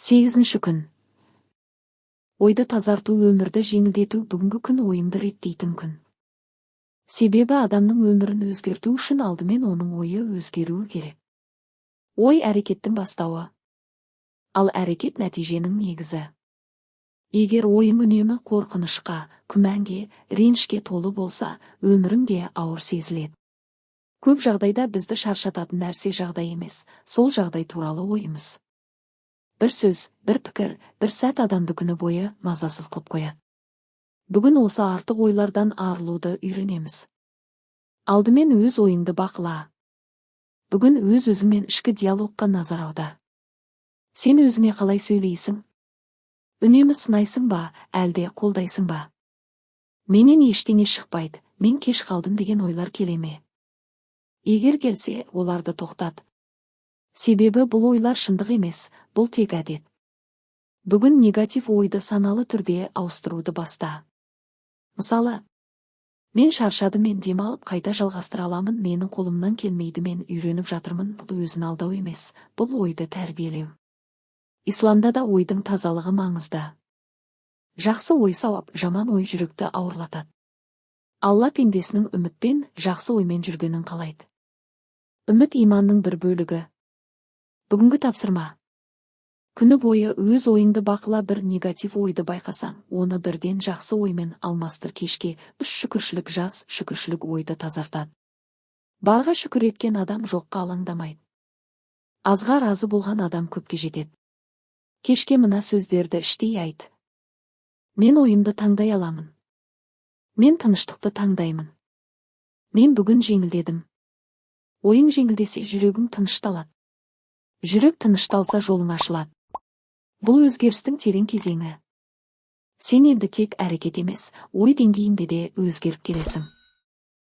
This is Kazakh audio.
8 күн. Ойды тазарту, өмірді жеңілдету бүгінгі күн ойыңды реттейтін күн. Себебі адамның өмірін өзгерту үшін алдымен оның ойы өзгеруі керек. Ой әрекеттің бастауы, ал әрекет нәтиженің негізі. Егер ойың үнемі қорқынышқа, күмәнге, ренішке толы болса, өмірің де ауыр сезіледі. Көп жағдайда бізді шаршататын нәрсе жағдай емес, сол жағдай туралы ойымыз. Бір сөз, бір пікір, бір сәт адамды күні бойы мазасыз қылып қояды. Бүгін осы артық ойлардан арылуды үйренеміз. Алдымен өз ойыңды бақыла. Бүгін өз-өзіңмен ішкі диалогқа назар аудар. Сен өзіңе қалай сөйлейсің? Үнемі сынайсың ба, әлде қолдайсың ба? Менен ештеңе шықпайды, мен кеш қалдым деген ойлар келе ме? Егер келсе, оларды тоқтат. Себебі бұл ойлар шындық емес, бұл тек әдет. Бүгін негатив ойды саналы түрде ауыстыруды баста. Мысалы, мен шаршадым, мен демалып қайта жалғастыра аламын, менің қолымнан келмейді, мен үйреніп жатырмын. Бұл өзін алдау емес, бұл ойды тәрбиелеу. Исламда да ойдың тазалығы маңызды. Жақсы ой сауап, жаман ой жүректі ауырлатады. Алла пендесінің үмітпен, жақсы оймен жүргенін қалайды. Үміт иманның бір бөлігі. Бүгінгі тапсырма. Күні бойы өз ойыңды бақыла, бір негатив ойды байқасаң, оны бірден жақсы оймен алмастыр. Кешке 3 шүкіршілік жаз, шүкіршілік ойды тазартады. Барға шүкір еткен адам жоққа алаңдамайды. Азға разы болған адам көпке жетеді. Кешке мына сөздерді іштей айт. Мен ойымды таңдай аламын. Мен тыныштықты таңдаймын. Мен бүгін жеңілдедім. Ойың жеңілдесе, жүрегің тынышталады. Жүрек тынышталса, жолың ашылады. Бұл өзгерістің терең кезеңі. Сен енді тек әрекет емес, ой деңгейінде де өзгеріп келесің.